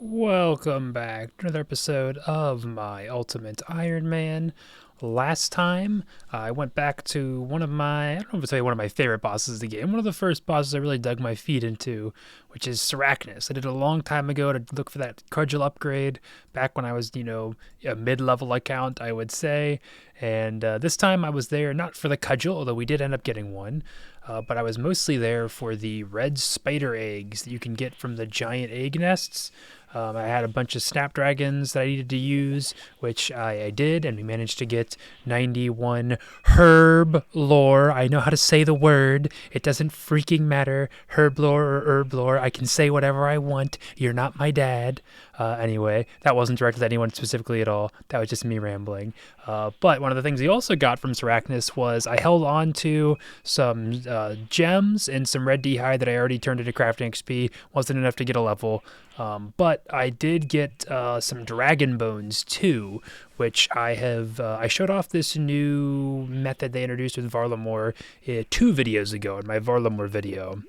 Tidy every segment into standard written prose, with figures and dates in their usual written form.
Welcome back to another episode of my Ultimate Iron Man. Last time, I went back to one of my, I don't know if it's one of my favorite bosses of the game, one of the first bosses I really dug my feet into, which is Sarachnis. I did it a long time ago to look for that Cudgel upgrade, back when I was, a mid-level account, I would say. And this time I was there not for the Cudgel, although we did end up getting one, but I was mostly there for the red spider eggs that you can get from the giant egg nests. I had a bunch of snapdragons that I needed to use, which I did, and we managed to get 91 herb lore. I know how to say the word. It doesn't freaking matter. Herb lore or herb lore. I can say whatever I want. You're not my dad. Anyway, that wasn't directed at anyone specifically at all. That was just me rambling. But one of the things we also got from Sarachnis was I held on to some gems and some red d'hide that I already turned into crafting XP. Wasn't enough to get a level. But I did get some dragon bones too, which I showed off this new method they introduced with Varlamore 2 videos ago in my Varlamore video.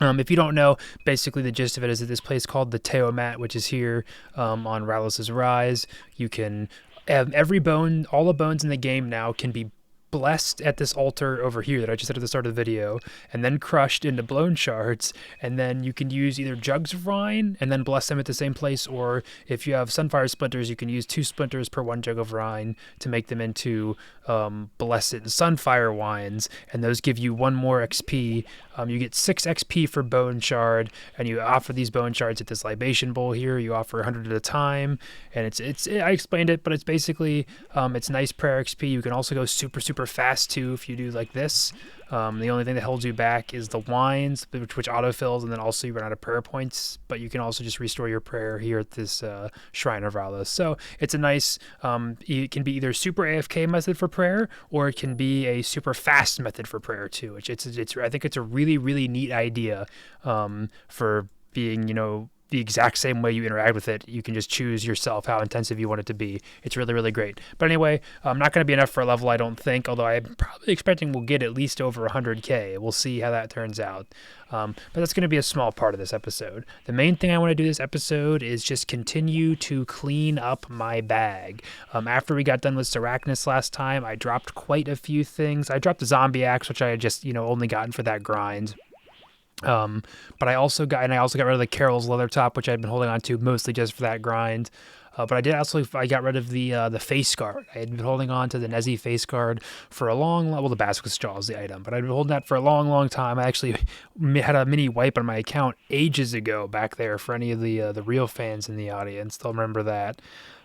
If you don't know, basically the gist of it is that this place called the Teomat, which is here on Ralos's Rise, you can have every bone, all the bones in the game now can be blessed at this altar over here that I just said at the start of the video, and then crushed into blown shards, and then you can use either jugs of Rhine and then bless them at the same place, or if you have Sunfire Splinters, you can use 2 splinters per 1 jug of Rhine to make them into blessed Sunfire Wines, and those give you 1 more XP. You get 6 XP for Bone Shard, and you offer these Bone Shards at this libation bowl here. You offer 100 at a time, and I explained it, but it's basically it's nice prayer XP. You can also go super fast too if you do like this. The only thing that holds you back is the wines, which autofills, and then also you run out of prayer points, but you can also just restore your prayer here at this Shrine of Ralos. So it's a nice, it can be either super AFK method for prayer, or it can be a super fast method for prayer too, which I think it's a really neat idea for being, the exact same way you interact with it. You can just choose yourself how intensive you want it to be. It's really great. But anyway, not going to be enough for a level, I don't think, although I'm probably expecting we'll get at least over 100k. We'll see how that turns out. But that's going to be a small part of this episode. The main thing I want to do this episode is just continue to clean up my bag. After we got done with Sarachnis last time, I dropped quite a few things. I dropped the zombie axe, which I had just, only gotten for that grind. But I also got rid of the Carol's leather top, which I'd been holding on to mostly just for that grind. But I got rid of the face guard. I had been holding on to the Nezzy face guard for a the Basilisk Jaw is the item, but I'd been holding that for a long time. I actually had a mini wipe on my account ages ago back there for any of the real fans in the audience. They'll remember that.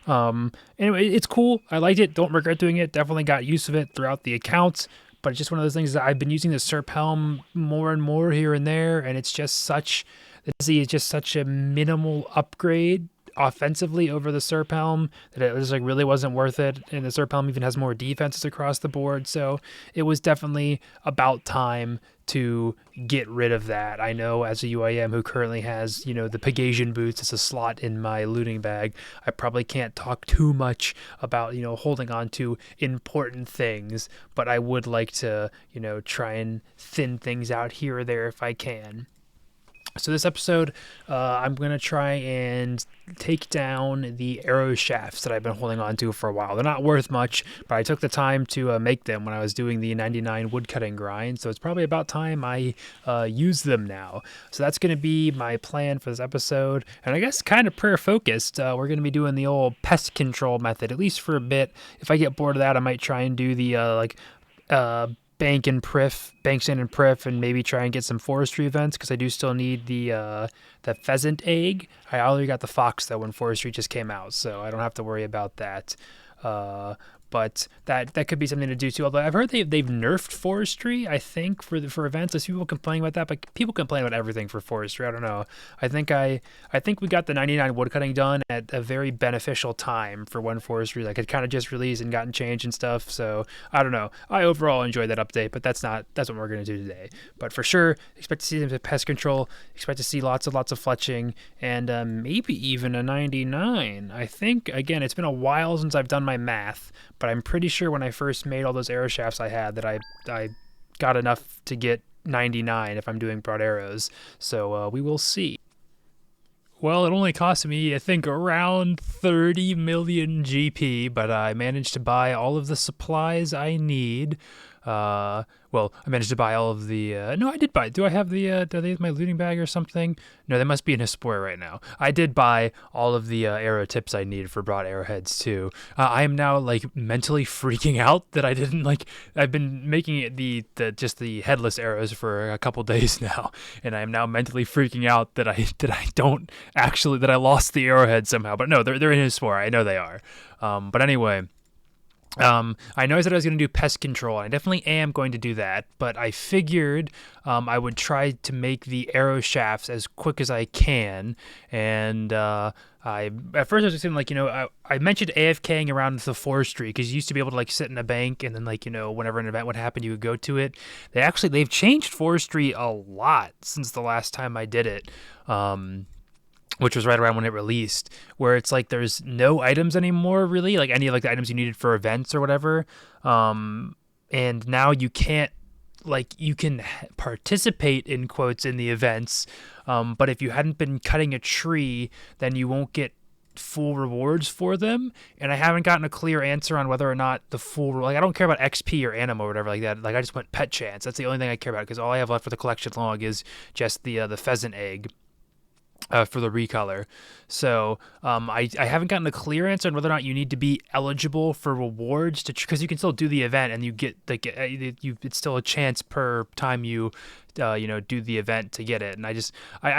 Anyway, it's cool. I liked it. Don't regret doing it. Definitely got use of it throughout the account. But it's just one of those things that I've been using the Serp Helm more and more here and there, and it's just such a minimal upgrade offensively over the Serp Helm that it was really wasn't worth it. And the Serp Helm even has more defenses across the board, so it was definitely about time to get rid of that. I know as a UIM who currently has, the Pegasian boots as a slot in my looting bag, I probably can't talk too much about, holding on to important things, but I would like to, try and thin things out here or there if I can. So this episode, I'm going to try and take down the arrow shafts that I've been holding on to for a while. They're not worth much, but I took the time to make them when I was doing the 99 woodcutting grind, so it's probably about time I use them now. So that's going to be my plan for this episode, and I guess kind of prayer-focused. We're going to be doing the old pest control method, at least for a bit. If I get bored of that, I might try and do the bank and stand and priff, and maybe try and get some forestry events, because I do still need the pheasant egg. I already got the fox though when forestry just came out, so I don't have to worry about that. But that could be something to do too. Although I've heard they've nerfed forestry, I think, for events. I see people complaining about that, but people complain about everything for forestry. I don't know. I think we got the 99 woodcutting done at a very beneficial time for when forestry had kind of just released and gotten changed and stuff. So I don't know. I overall enjoyed that update, but that's what we're gonna do today. But for sure, expect to see some pest control. Expect to see lots of fletching, and maybe even a 99. I think again, it's been a while since I've done my math, but I'm pretty sure when I first made all those arrow shafts I had that I got enough to get 99 if I'm doing broad arrows. So we will see. Well, it only cost me, I think, around 30 million GP, but I managed to buy all of the supplies I need. Well, I managed to buy all of the. No, I did buy. Do I have the? Do they have my looting bag or something? No, they must be in Hespora right now. I did buy all of the arrow tips I needed for broad arrowheads too. I am now like mentally freaking out that I didn't like. I've been making it the just the headless arrows for a couple days now, and I am now mentally freaking out that I don't actually that I lost the arrowhead somehow. But no, they're in Hespora. I know they are. But anyway. I know I said I was going to do pest control, and I definitely am going to do that, but I figured I would try to make the arrow shafts as quick as I can, and at first I was just saying, like, I mentioned AFKing around the forestry, because you used to be able to, like, sit in a bank, and then, like, whenever an event would happen, you would go to it. They've changed forestry a lot since the last time I did it. Which was right around when it released, where it's like there's no items anymore, really, like any of like the items you needed for events or whatever. And now you can't, like, you can participate in quotes in the events, but if you hadn't been cutting a tree, then you won't get full rewards for them. And I haven't gotten a clear answer on whether or not the full, like, I don't care about XP or anima or whatever like that. Like, I just want pet chance. That's the only thing I care about, because all I have left for the collection log is just the pheasant egg. For the recolor. So I haven't gotten a clear answer on whether or not you need to be eligible for rewards to, because you can still do the event and you get like it's still a chance per time you do the event to get it. And I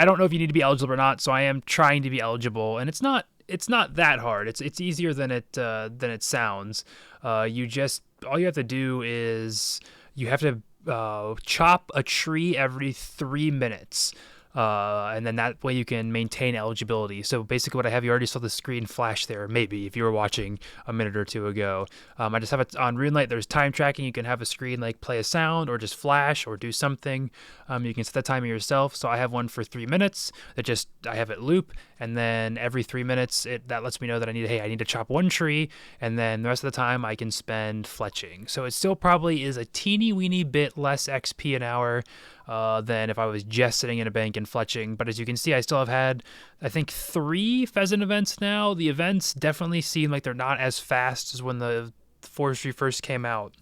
don't know if you need to be eligible or not. So I am trying to be eligible, and it's not that hard. It's easier than it sounds. All you have to do is you have to chop a tree every 3 minutes. And then that way you can maintain eligibility. So basically what I have, you already saw the screen flash there, maybe, if you were watching a minute or two ago. I just have it on Runelight. There's time tracking. You can have a screen like play a sound or just flash or do something. You can set the timer yourself. So I have one for 3 minutes I have it loop. And then every 3 minutes, that lets me know that I need to chop one tree. And then the rest of the time I can spend fletching. So it still probably is a teeny weeny bit less XP an hour than if I was just sitting in a bank and fletching. But as you can see, I still have had, I think, 3 pheasant events now. The events definitely seem like they're not as fast as when the forestry first came out.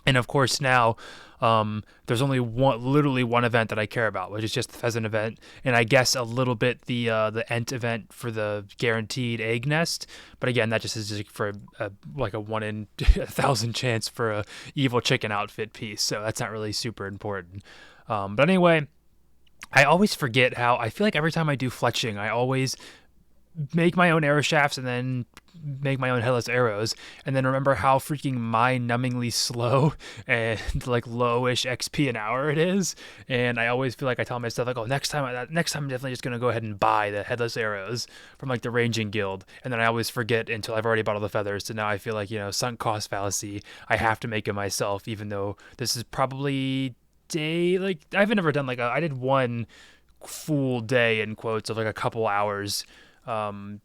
And of course now, there's only literally one event that I care about, which is just the pheasant event, and I guess a little bit the Ent event for the guaranteed egg nest. But again, that just is just for a 1 in 1,000 chance for a evil chicken outfit piece. So that's not really super important. But anyway, I always forget how I feel like every time I do fletching, I always make my own arrow shafts and then make my own headless arrows, and then remember how freaking mind-numbingly slow and like lowish XP an hour it is. And I always feel like I tell myself, like, oh, next time I'm definitely just gonna go ahead and buy the headless arrows from like the ranging guild. And then I always forget until I've already bought all the feathers. So now I feel like, sunk cost fallacy. I have to make it myself, even though this is probably I haven't ever done I did one full day in quotes of like a couple hours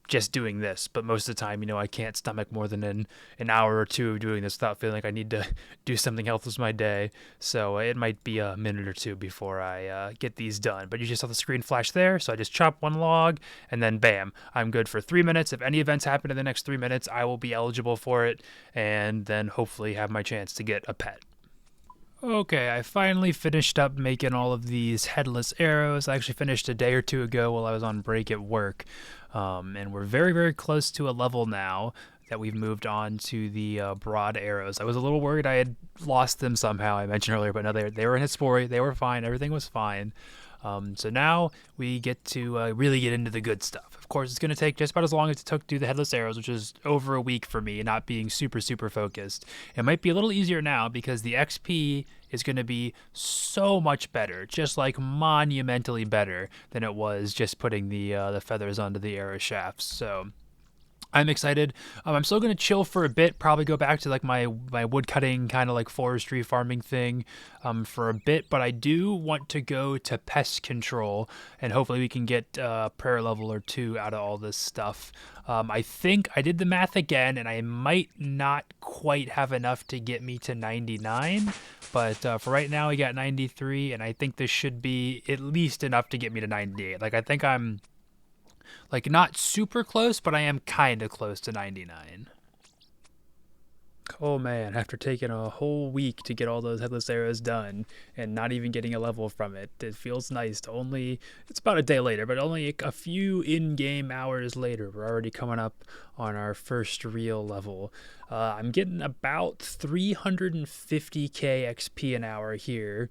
just doing this, but most of the time, I can't stomach more than an hour or two of doing this without feeling like I need to do something else with my day. So it might be a minute or two before I get these done. But you just saw the screen flash there, so I just chop one log, and then bam, I'm good for 3 minutes. If any events happen in the next 3 minutes, I will be eligible for it, and then hopefully have my chance to get a pet. Okay, I finally finished up making all of these headless arrows. I actually finished a day or two ago while I was on break at work. And we're very, very close to a level now that we've moved on to the broad arrows. I was a little worried I had lost them somehow, I mentioned earlier, but no, they were in Hespora. They were fine. Everything was fine. So now we get to really get into the good stuff. Of course, it's going to take just about as long as it took to do the headless arrows, which is over a week for me, not being super, super focused. It might be a little easier now because the XP is going to be so much better, just like monumentally better than it was just putting the feathers onto the arrow shafts. So I'm excited. I'm still going to chill for a bit, probably go back to like my wood cutting kind of like forestry farming thing for a bit, but I do want to go to pest control, and hopefully we can get prayer level or 2 out of all this stuff. I think I did the math again, and I might not quite have enough to get me to 99, but for right now I got 93, and I think this should be at least enough to get me to 98. Like, I think I'm like not super close, but I am kind of close to 99. Oh man, after taking a whole week to get all those headless arrows done and not even getting a level from it, it feels nice to only, it's about a day later, but only a few in-game hours later, we're already coming up on our first real level. I'm getting about 350k XP an hour here.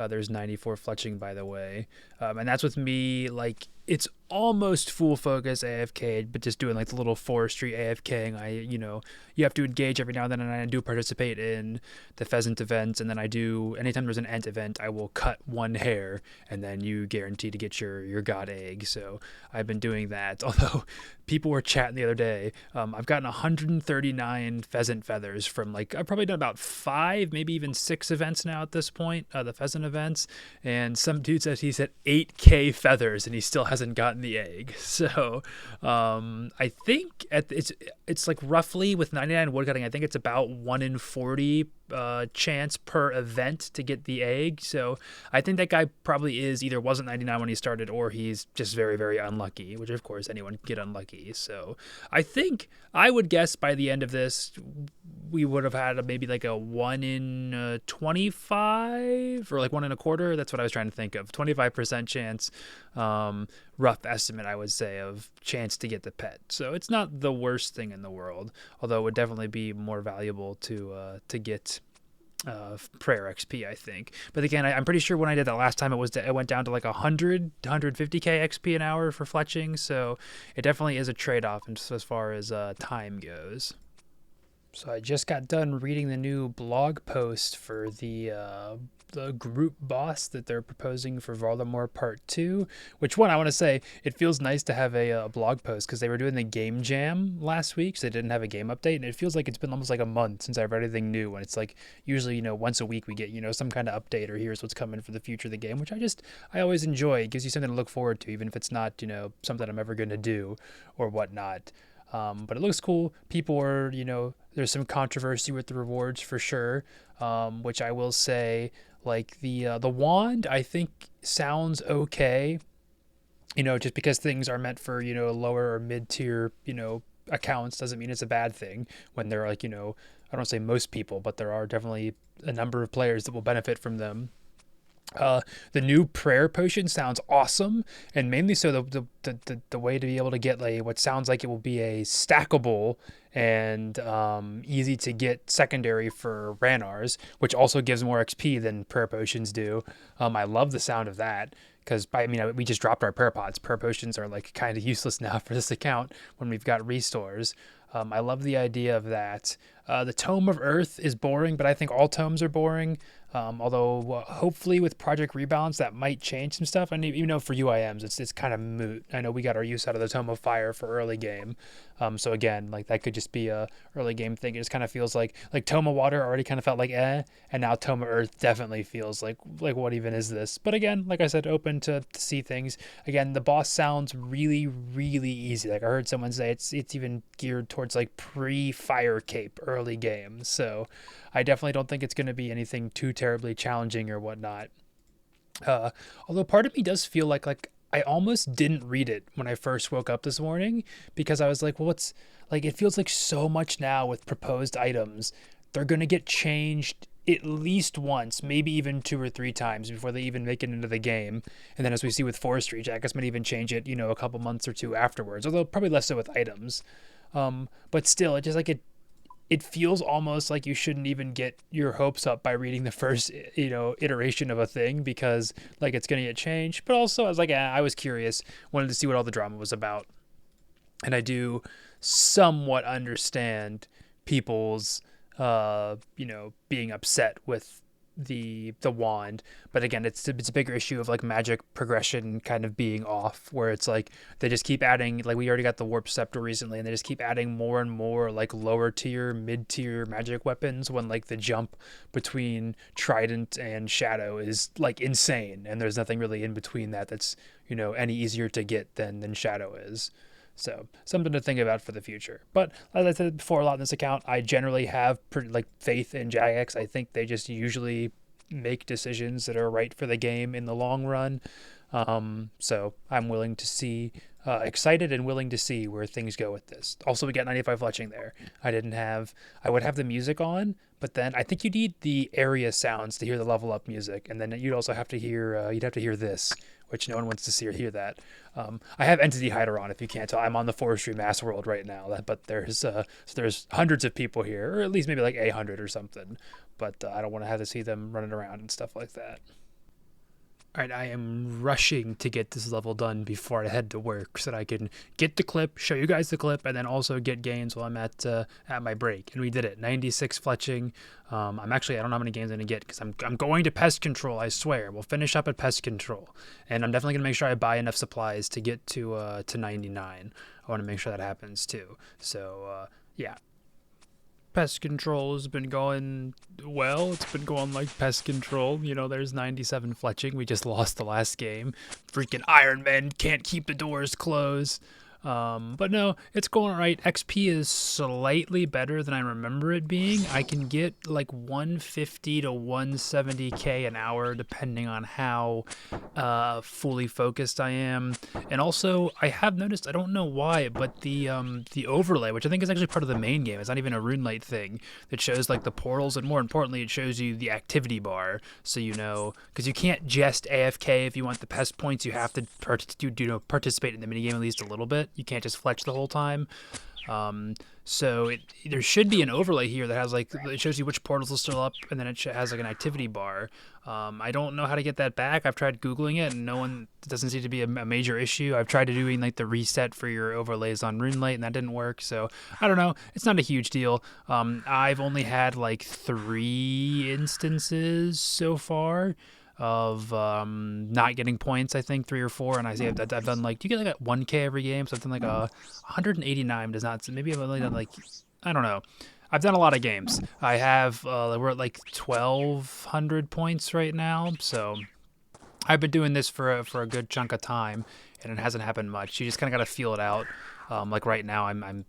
There's 94 fletching, by the way. And that's with me, like, it's almost full focus AFK, but just doing like the little forestry AFKing. You have to engage every now and then, and I do participate in the pheasant events, and then I do, anytime there's an ant event, I will cut one hair, and then you guarantee to get your god egg. So I've been doing that, although people were chatting the other day. I've gotten 139 pheasant feathers from, like, I've probably done about 5, maybe even 6 events now at this point, the pheasant events, and some dude says he's at 8k feathers and he still hasn't gotten the egg. So I think it's like roughly with 99 woodcutting, I think it's about 1 in 40 chance per event to get the egg. So I think that guy probably either wasn't 99 when he started, or he's just very, very unlucky, which of course anyone can get unlucky. So I think I would guess by the end of this, we would have had maybe like a 1 in 25 or like 1 in a quarter. That's what I was trying to think of. 25% chance, rough estimate, I would say, of chance to get the pet. So it's not the worst thing in the world, although it would definitely be more valuable to get prayer XP, I think. But again, I'm pretty sure when I did that last time, it went down to like 150k XP an hour for fletching. So it definitely is a trade-off as far as time goes. So I just got done reading the new blog post for the group boss that they're proposing for Voldemort Part 2, which, one, I want to say, it feels nice to have a blog post, because they were doing the game jam last week, so they didn't have a game update, and it feels like it's been almost like a month since I've read anything new, and it's like usually, once a week we get, some kind of update, or here's what's coming for the future of the game, which I always enjoy. It gives you something to look forward to, even if it's not, something I'm ever going to do or whatnot. But it looks cool. People are, there's some controversy with the rewards for sure, which I will say, like the wand, I think sounds okay, just because things are meant for, lower or mid-tier, accounts doesn't mean it's a bad thing when they're like, I don't say most people, but there are definitely a number of players that will benefit from them. The new prayer potion sounds awesome, and mainly so the way to be able to get like what sounds like it will be a stackable and easy to get secondary for Ranars, which also gives more XP than prayer potions do. I love the sound of that, because we just dropped our prayer pots. Prayer potions are like kind of useless now for this account when we've got restores. I love the idea of that. The Tome of Earth is boring, but I think all tomes are boring. Although hopefully with Project Rebalance that might change some stuff. And even though for UIMs it's kind of moot. I know we got our use out of the Tome of Fire for early game. So again, like that could just be a early game thing. It just kind of feels like Tome of Water already kind of felt like and now Tome of Earth definitely feels like what even is this? But again, like I said, open to see things. Again, the boss sounds really, really easy. Like I heard someone say it's even geared towards like pre-Fire Cape early game. So I definitely don't think it's going to be anything too terribly challenging or whatnot. Although part of me does feel like I almost didn't read it when I first woke up this morning, because I was like, well, what's like, it feels like so much now with proposed items, they're going to get changed at least once, maybe even 2 or 3 times before they even make it into the game. And then as we see with Forestry, Jackass might even change it, a couple months or 2 afterwards, although probably less so with items. But still, it just like it feels almost like you shouldn't even get your hopes up by reading the first, iteration of a thing, because like it's going to get changed. But also I was like, I was curious, wanted to see what all the drama was about. And I do somewhat understand people's, being upset with the wand, but again, it's a bigger issue of like magic progression kind of being off, where it's like they just keep adding, like we already got the warp scepter recently, and they just keep adding more and more like lower tier, mid tier magic weapons, when like the jump between trident and shadow is like insane, and there's nothing really in between that's any easier to get than shadow is. So something to think about for the future. But as I said before, a lot in this account, I generally have faith in Jagex. I think they just usually make decisions that are right for the game in the long run. So I'm willing to see, excited and willing to see where things go with this. Also, we got 95 fletching there. I would have the music on, but then I think you need the area sounds to hear the level up music, and then you'd also have to hear, this, which no one wants to see or hear that. I have Entity Hider on, if you can't tell. I'm on the Forestry Mass World right now, but there's hundreds of people here, or at least maybe like 800 or something. But I don't want to have to see them running around and stuff like that. All right, I am rushing to get this level done before I head to work so that I can get the clip, show you guys the clip, and then also get gains while I'm at my break. And we did it, 96 fletching. I don't know how many games I'm going to get because I'm going to Pest Control, I swear. We'll finish up at Pest Control. And I'm definitely going to make sure I buy enough supplies to get to 99. I want to make sure that happens too. So, yeah. Pest control has been going well. It's been going like pest control. There's 97 fletching. We just lost the last game. Freaking Iron Men can't keep the doors closed. But no, it's going all right. XP is slightly better than I remember it being. I can get like 150 to 170k an hour depending on how fully focused I am. And also, I have noticed, I don't know why, but the overlay, which I think is actually part of the main game, it's not even a RuneLite thing, that shows like the portals, and more importantly, it shows you the activity bar, so because you can't just AFK if you want the pest points. You have to participate in the minigame at least a little bit. You can't just fletch the whole time. So there should be an overlay here that has it shows you which portals are still up, and then it has like an activity bar. I don't know how to get that back. I've tried Googling it, and it doesn't seem to be a major issue. I've tried doing like the reset for your overlays on RuneLite, and that didn't work. So I don't know. It's not a huge deal. I've only had like 3 instances so far of not getting points. I think 3 or 4, and I've done like, do you get like 1k every game? So I've done like 189 does not, maybe I've only done like, I don't know. I've done a lot of games. I have we're at like 1200 points right now, so I've been doing this for a good chunk of time, and it hasn't happened much. You just kind of got to feel it out. Like right now, I've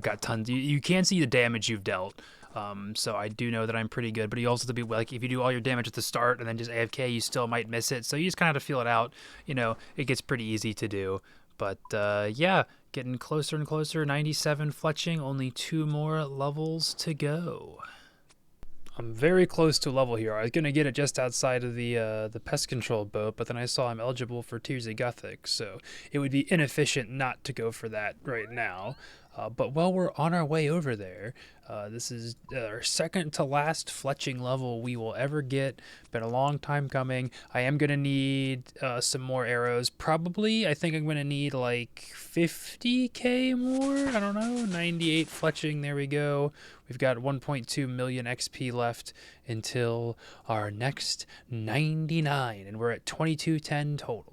got tons. You can see the damage you've dealt. So I do know that I'm pretty good, but you also have to be like, if you do all your damage at the start and then just AFK, you still might miss it. So you just kind of have to feel it out. It gets pretty easy to do. But yeah, getting closer and closer. 97 fletching, only 2 more levels to go. I'm very close to a level here. I was going to get it just outside of the pest control boat, but then I saw I'm eligible for Tears of Guthix, so it would be inefficient not to go for that right now. But while we're on our way over there, this is our second to last fletching level we will ever get. Been a long time coming. I am going to need some more arrows. Probably, I think I'm going to need like 50k more. I don't know. 98 fletching. There we go. We've got 1.2 million XP left until our next 99, and we're at 2210 total.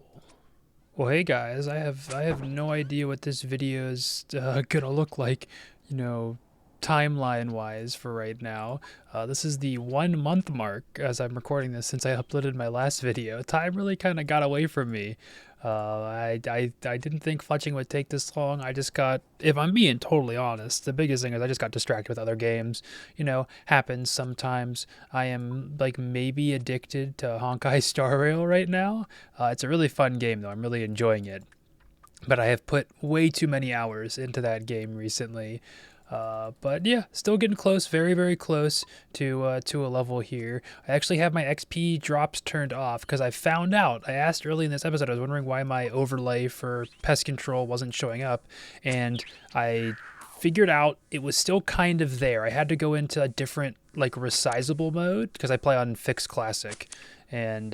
Well, hey guys, I have no idea what this video is gonna look like, timeline-wise for right now. This is the 1 month mark as I'm recording this since I uploaded my last video. Time really kind of got away from me. I didn't think fletching would take this long. If I'm being totally honest, the biggest thing is I just got distracted with other games. Happens sometimes. I am like maybe addicted to Honkai Star Rail right now. It's a really fun game though. I'm really enjoying it. But I have put way too many hours into that game recently. But yeah, still getting close, very, very close to a level here. I actually have my XP drops turned off because I found out, I asked early in this episode, I was wondering why my overlay for pest control wasn't showing up, and I figured out it was still kind of there. I had to go into a different like resizable mode because I play on fixed classic, and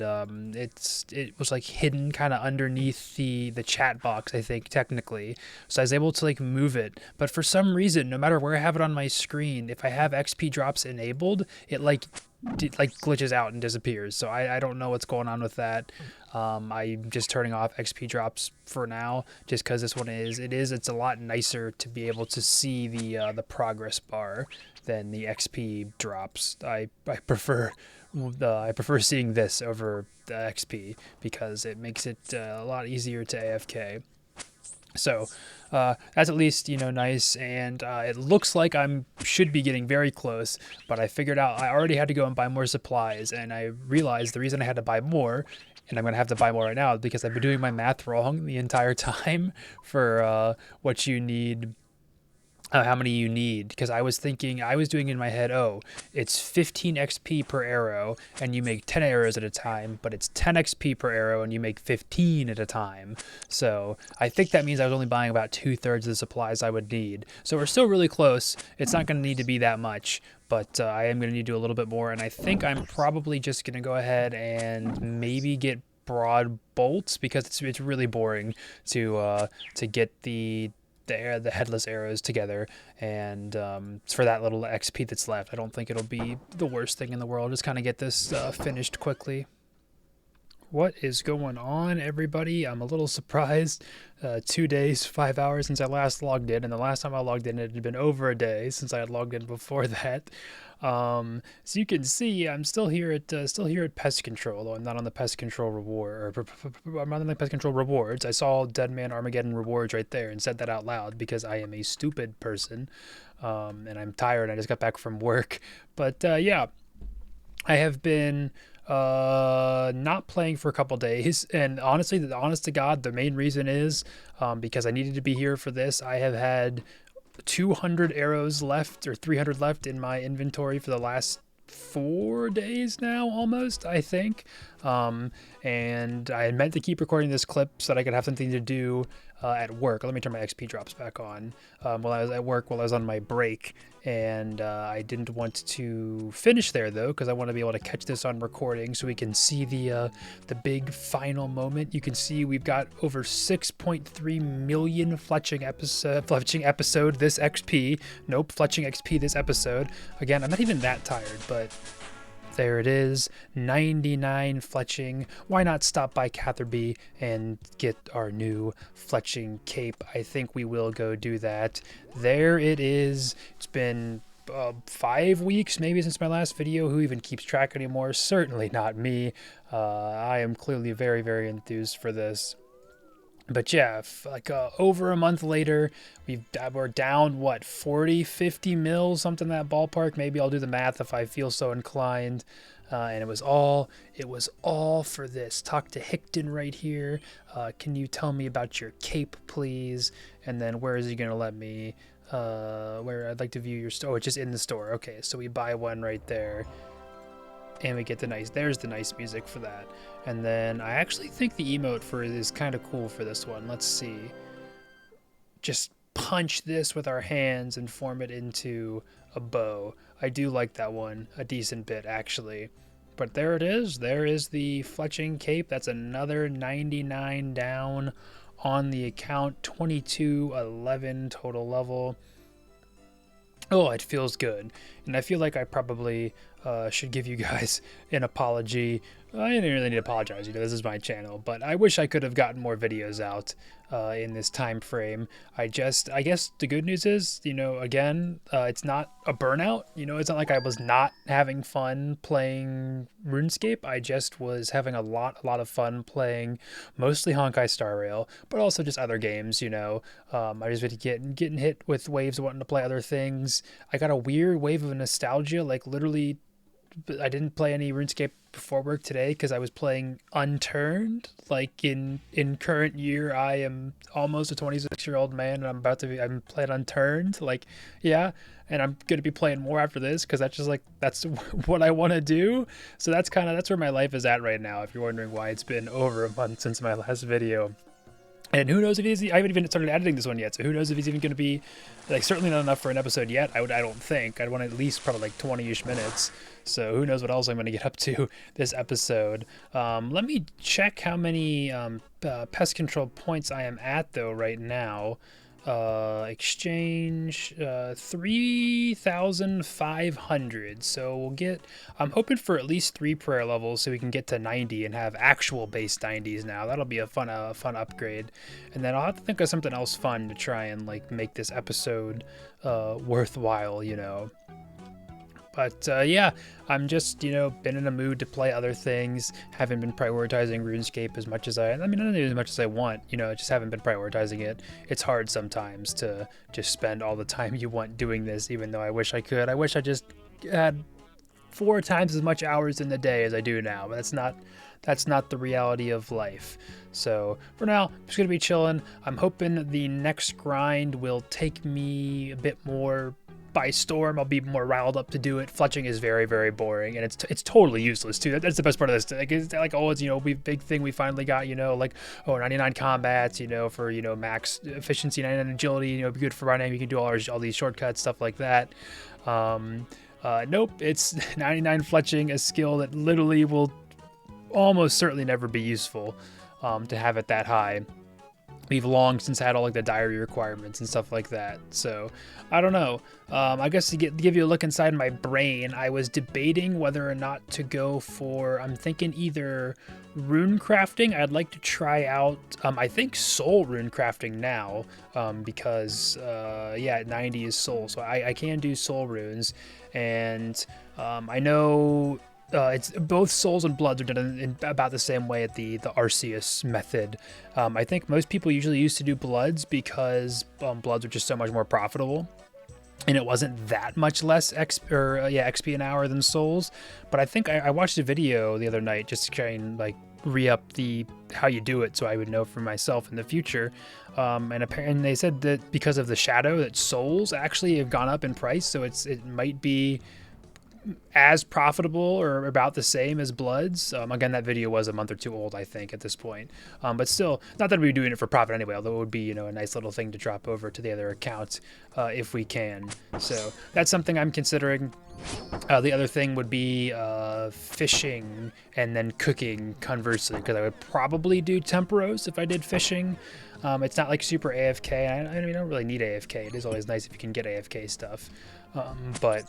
it was like hidden kind of underneath the chat box, I think, technically. So I was able to like move it, but for some reason, no matter where I have it on my screen, if I have XP drops enabled, it like glitches out and disappears. So I don't know what's going on with that. I'm just turning off XP drops for now, just because this one it's a lot nicer to be able to see the progress bar than the XP drops. I prefer seeing this over the XP because it makes it a lot easier to AFK. So that's at least nice, and it looks like should be getting very close, but I figured out I already had to go and buy more supplies, and I realized the reason I had to buy more and I'm going to have to buy more right now because I've been doing my math wrong the entire time for what you need, how many you need, because I was doing in my head, oh, it's 15 XP per arrow and you make 10 arrows at a time, but it's 10 XP per arrow and you make 15 at a time. So I think that means I was only buying about 2/3 of the supplies I would need. So we're still really close. It's not going to need to be that much, but I am going to need to do a little bit more. And I think I'm probably just going to go ahead and maybe get broad bolts, because it's really boring to get the headless arrows together, and for that little XP that's left, I don't think it'll be the worst thing in the world. Just kind of get this finished quickly. What is going on, everybody? I'm a little surprised. 2 days, 5 hours since I last logged in, and the last time I logged in, it had been over a day since I had logged in before that. So you can see I'm still here at Pest Control, though I'm not on the Pest Control reward, or I'm not on the Pest Control rewards. I saw Dead Man Armageddon rewards right there and said that out loud because I am a stupid person, and I'm tired. I just got back from work, but yeah, I have been not playing for a couple days, and honestly, honest to God, the main reason is because I needed to be here for this. I have had 200 arrows left, or 300 left in my inventory for the last 4 days now, almost, I think. And I had meant to keep recording this clip so that I could have something to do at work. Let me turn my XP drops back on. While I was at work, while I was on my break, and I didn't want to finish there though, because I want to be able to catch this on recording so we can see the big final moment. You can see we've got over 6.3 million fletching episode this XP. Nope, fletching XP this episode. Again, I'm not even that tired, but there it is, 99 fletching. Why not stop by Catherby and get our new fletching cape? I think we will go do that. There it is. It's been 5 weeks maybe since my last video. Who even keeps track anymore? Certainly not me. I am clearly very, very enthused for this. But yeah, like over a month later, we're down, what, 40, 50 mils, something in that ballpark. Maybe I'll do the math if I feel so inclined. And it was all for this. Talk to Hickton right here. Can you tell me about your cape, please? And then where is he going to let me? Where I'd like to view your store. Oh, it's just in the store. Okay, so we buy one right there. And we get there's the nice music for that. And then I actually think the emote for it is kind of cool for this one. Let's see. Just punch this with our hands and form it into a bow. I do like that one a decent bit, actually. But there it is. There is the fletching cape. That's another 99 down on the account. 2211 total level. Oh, it feels good. And I feel like I probably should give you guys an apology. I didn't really need to apologize, you know, this is my channel, but I wish I could have gotten more videos out in this time frame. I guess the good news is, you know, again, it's not a burnout. You know, it's not like I was not having fun playing RuneScape. I just was having a lot of fun playing mostly Honkai Star Rail, but also just other games, you know. I just been getting hit with waves of wanting to play other things. I got a weird wave of nostalgia, like literally I didn't play any RuneScape before work today because I was playing Unturned. Like in current year, I am almost a 26-year-old man, and I'm playing Unturned. Like, yeah, and I'm gonna be playing more after this because that's what I want to do. So that's where my life is at right now. If you're wondering why it's been over a month since my last video. And who knows if I haven't even started editing this one yet, so who knows if he's even going to be, like, certainly not enough for an episode yet. I don't think. I'd want at least probably like 20-ish minutes. So who knows what else I'm going to get up to this episode. Let me check how many pest control points I am at, though, right now. Exchange 3,500. So I'm hoping for at least 3 prayer levels so we can get to 90 and have actual base 90s now. That'll be a fun upgrade. And then I'll have to think of something else fun to try and like make this episode worthwhile, you know. But yeah, I'm just, you know, been in a mood to play other things. Haven't been prioritizing RuneScape as much as I don't do as much as I want, you know, just haven't been prioritizing it. It's hard sometimes to just spend all the time you want doing this, even though I wish I could. I wish I just had 4 times as much hours in the day as I do now, but that's not the reality of life. So for now, I'm just gonna be chilling. I'm hoping the next grind will take me a bit more by storm. I'll be more riled up to do it. Fletching is very, very boring, and it's totally useless too. That's the best part of this. Like, it's like, oh, it's, big thing we finally got, 99 combats, for, max efficiency, 99 agility, be good for running. You can do all these shortcuts, stuff like that. Nope, it's 99 fletching, a skill that literally will almost certainly never be useful to have it that high. We've long since had all like the diary requirements and stuff like that. So I don't know. I guess to give you a look inside my brain, I was debating whether or not to go for, I'm thinking either rune crafting. I'd like to try out, I think soul rune crafting now, because 90 is soul. So I can do soul runes, and I know it's both souls and bloods are done in about the same way at the Arceus method. I think most people usually used to do bloods because bloods are just so much more profitable, and it wasn't that much less XP an hour than souls. But I think I watched a video the other night just to try and like re-up how you do it, so I would know for myself in the future. And they said that because of the shadow, that souls actually have gone up in price, so it might be as profitable or about the same as bloods. Again, that video was a month or two old, I think, at this point. But still, not that we'd be doing it for profit anyway, although it would be, a nice little thing to drop over to the other account if we can. So that's something I'm considering. The other thing would be fishing and then cooking conversely, because I would probably do temporos if I did fishing. It's not like super AFK. I don't really need AFK. It is always nice if you can get AFK stuff. But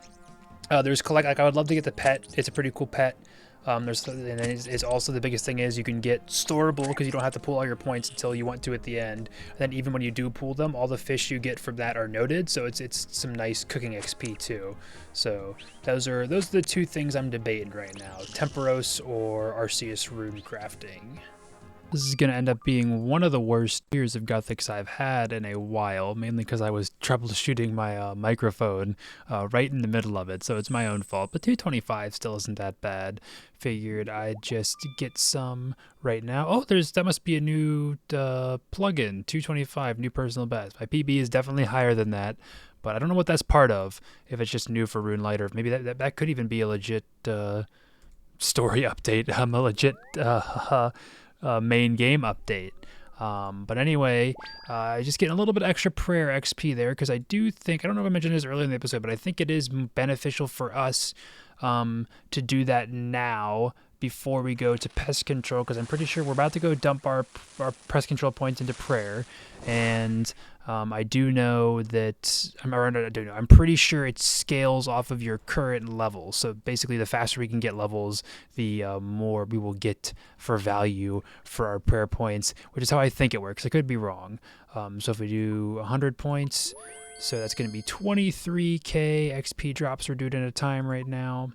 there's I would love to get the pet. It's a pretty cool pet. It's also the biggest thing is you can get storable, because you don't have to pull all your points until you want to at the end. And then even when you do pull them, all the fish you get from that are noted, so it's some nice cooking XP too. So those are the two things I'm debating right now: Temporos or Arceus rune crafting. This is going to end up being one of the worst years of Guthix I've had in a while, mainly because I was troubleshooting my microphone right in the middle of it, so it's my own fault. But 225 still isn't that bad. Figured I'd just get some right now. Oh, that must be a new plugin, 225, new personal best. My PB is definitely higher than that, but I don't know what that's part of, if it's just new for Runelight, or maybe that could even be a legit story update, a legit main game update. But anyway, just getting a little bit extra prayer XP there, because I do think, I don't know if I mentioned this earlier in the episode, but I think it is beneficial for us to do that now before we go to pest control, because I'm pretty sure we're about to go dump our pest control points into prayer, and I do know that, I'm pretty sure it scales off of your current level. So basically, the faster we can get levels, the more we will get for value for our prayer points, which is how I think it works. I could be wrong. So if we do 100 points, so that's going to be 23k XP drops we're doing at a time right now.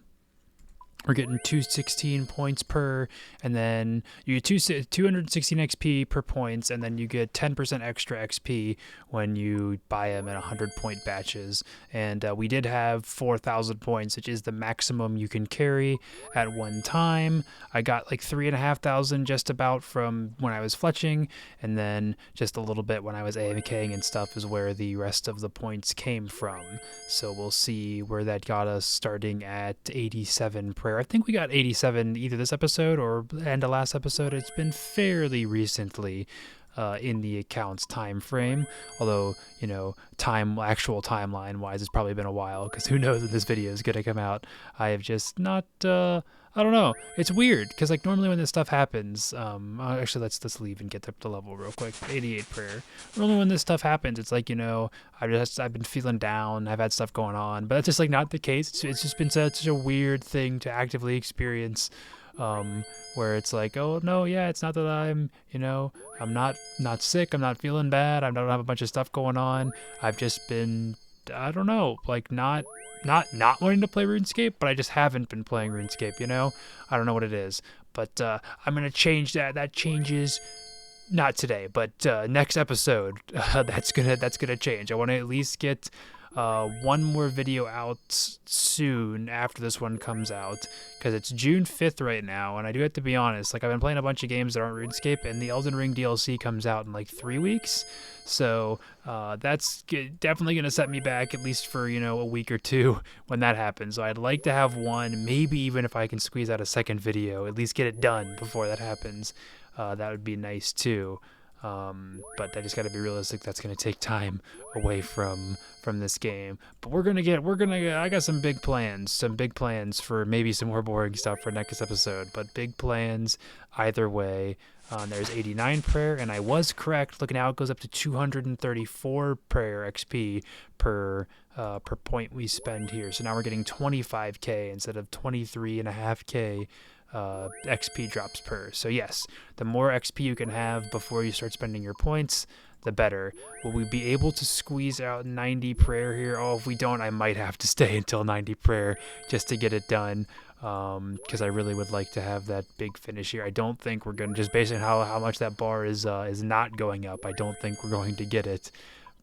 We're getting 216 points per, and then you get 216 XP per points, and then you get 10% extra XP when you buy them at 100-point batches. And we did have 4,000 points, which is the maximum you can carry at one time. I got like 3,500 just about from when I was fletching, and then just a little bit when I was AFKing and stuff is where the rest of the points came from. So we'll see where that got us, starting at 87 prayer. I think we got 87 either this episode or end of last episode. It's been fairly recently in the account's time frame, although actual timeline wise it's probably been a while, because who knows when this video is gonna come out. I have just not I don't know, it's weird, because like normally when this stuff happens, actually let's leave and get up to level real quick. 88 prayer. Normally when this stuff happens, it's like, I've been feeling down, I've had stuff going on, but that's just like not the case. It's just been such a weird thing to actively experience, where it's like, oh no, yeah, it's not that I'm not sick, I'm not feeling bad, I don't have a bunch of stuff going on. I've just been, I don't know, like not wanting to play RuneScape, but I just haven't been playing RuneScape, I don't know what it is, but I'm gonna change that. That changes not today, but next episode. That's gonna change. I want to at least get one more video out soon after this one comes out, because it's June 5th right now, and I do have to be honest, like I've been playing a bunch of games that aren't RuneScape, and the Elden Ring DLC comes out in like 3 weeks, so that's definitely going to set me back at least for, you know, a week or two when that happens. So I'd like to have one, maybe even if I can squeeze out a second video, at least get it done before that happens. That would be nice too. But I just got to be realistic. That's going to take time away from this game. But I got some big plans for maybe some more boring stuff for next episode. But big plans either way. There's 89 prayer, and I was correct. Looking out, it goes up to 234 prayer XP per point we spend here. So now we're getting 25k instead of 23.5k. XP drops per. So yes, the more XP you can have before you start spending your points, the better. Will we be able to squeeze out 90 prayer here? Oh, if we don't, I might have to stay until 90 prayer just to get it done, because I really would like to have that big finish here. I don't think we're gonna, just based on how much that bar is not going up, I don't think we're going to get it.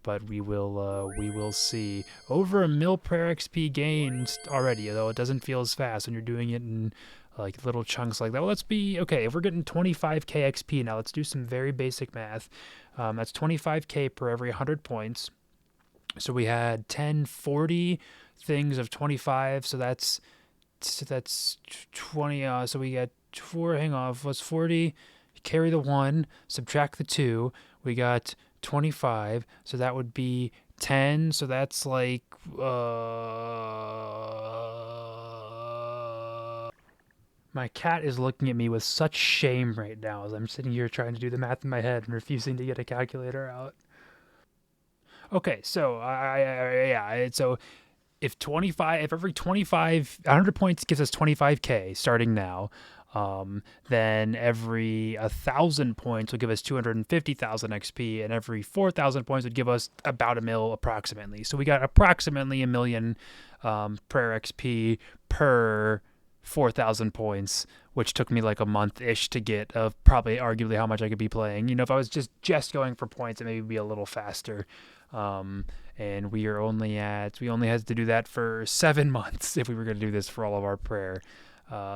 But we will see. Over a mil prayer XP gained already, though it doesn't feel as fast when you're doing it in like little chunks like that. Well, let's be okay. If we're getting 25k XP now, let's do some very basic math. That's 25k per every 100 points. So we had 40 things of 25. So that's 20. So we got 4. Hang on, what's 40? Carry the 1, subtract the 2. We got 25. So that would be 10. So that's like my cat is looking at me with such shame right now as I'm sitting here trying to do the math in my head and refusing to get a calculator out. Okay, so so if every 100 points gives us 25k starting now, then every 1,000 points would give us 250,000 XP, and every 4,000 points would give us about a mil approximately. So we got approximately 1 million prayer XP per 4,000 points, which took me like a month-ish to get, of probably arguably how much I could be playing. You know, if I was just going for points, it maybe be a little faster. And we only had to do that for 7 months if we were going to do this for all of our prayer.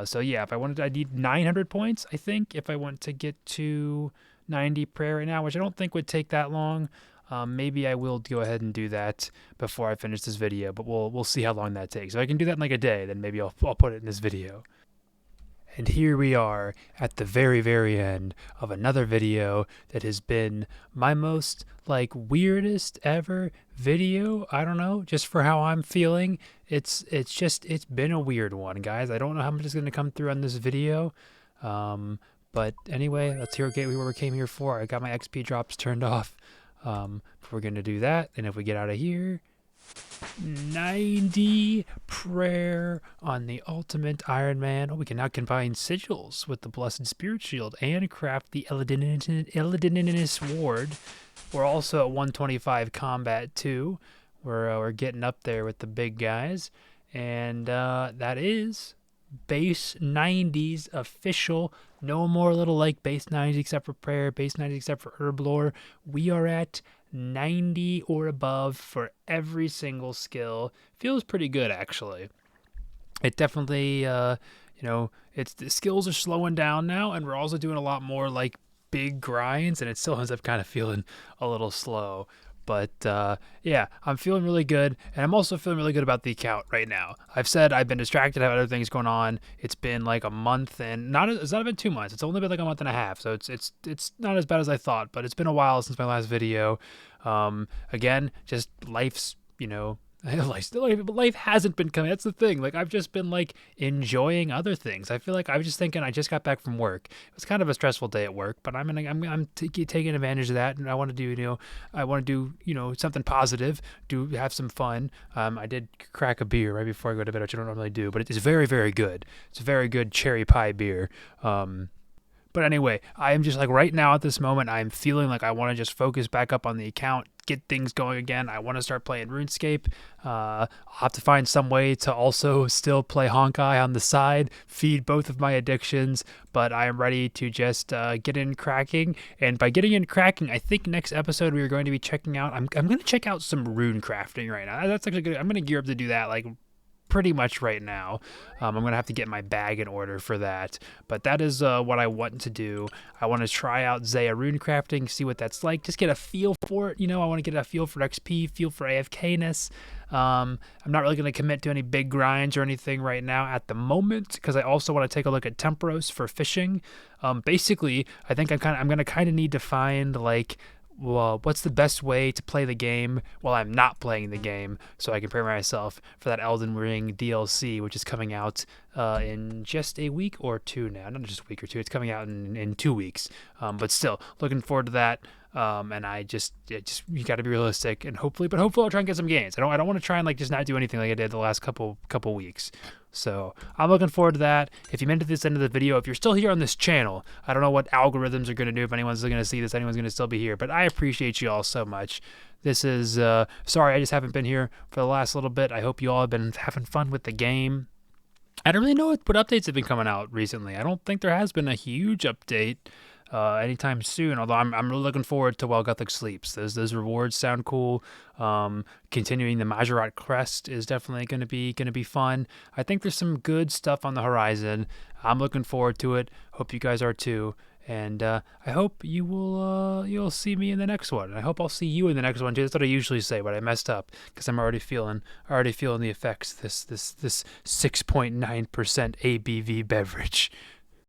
So yeah, I need 900 points, I think, if I want to get to 90 prayer right now, which I don't think would take that long. Maybe I will go ahead and do that before I finish this video, but we'll see how long that takes. If I can do that in like a day, then maybe I'll put it in this video. And here we are at the very, very end of another video that has been my most like weirdest ever video. I don't know, just for how I'm feeling. It's been a weird one, guys. I don't know how much is going to come through on this video. But anyway, let's hear what we came here for. I got my XP drops turned off. We're going to do that. And if we get out of here, 90 prayer on the ultimate Iron Man. Oh, we can now combine sigils with the Blessed Spirit Shield and craft the Elidinus Ward. We're also at 125 combat too. We're getting up there with the big guys. And that is base 90s official. No more little like base 90s except for prayer, base 90s except for herblore. We are at 90 or above for every single skill. Feels pretty good, actually. It definitely, the skills are slowing down now, and we're also doing a lot more like big grinds, and it still ends up kind of feeling a little slow. But yeah, I'm feeling really good, and I'm also feeling really good about the account right now. I've said I've been distracted, I have other things going on. It's been like a month, and it's not been 2 months. It's only been like a month and a half, so it's not as bad as I thought. But it's been a while since my last video. Again, just life's life hasn't been coming. That's the thing. Like I've just been like enjoying other things. I feel like I was just thinking I just got back from work. It was kind of a stressful day at work, but I'm taking advantage of that, and I want to do something positive, have some fun. I did crack a beer right before I go to bed, which I don't normally do, but it is very, very good. It's a very good cherry pie beer. But anyway, I am just like right now at this moment, I'm feeling like I want to just focus back up on the account, get things going again. I want to start playing RuneScape. I'll have to find some way to also still play Honkai on the side, feed both of my addictions, but I am ready to just get in cracking. And by getting in cracking, I think next episode we are going to be checking out, I'm going to check out some rune crafting right now. That's actually good. I'm going to gear up to do that like pretty much right now. I'm going to have to get my bag in order for that. But that is what I want to do. I want to try out Zaya rune crafting, see what that's like, just get a feel for it. I want to get a feel for XP, feel for AFK-ness. I'm not really going to commit to any big grinds or anything right now at the moment, because I also want to take a look at Temporos for fishing. Basically, I think I'm going to kind of need to find like, well, what's the best way to play the game while I'm not playing the game, so I can prepare myself for that Elden Ring DLC, which is coming out in just a week or two now. Not just a week or two. It's coming out in 2 weeks. But still, looking forward to that. And I just you got to be realistic, and hopefully I'll try and get some gains. I don't want to try and like just not do anything like I did the last couple weeks. So I'm looking forward to that. If you made it to this end of the video, if you're still here on this channel, I don't know what algorithms are going to do, if anyone's going to see this, anyone's going to still be here, but I appreciate you all so much. This is, sorry I just haven't been here for the last little bit. I hope you all have been having fun with the game. I don't really know what updates have been coming out recently. I don't think there has been a huge update anytime soon, although I'm really looking forward to while Guthix sleeps. Those rewards sound cool. Continuing the Majorat crest is definitely going to be fun. I think there's some good stuff on the horizon. I'm looking forward to it. Hope you guys are too. And I hope you'll see me in the next one. I hope I'll see you in the next one too. That's what I usually say, but I messed up because I'm already feeling the effects. This 6.9% ABV beverage.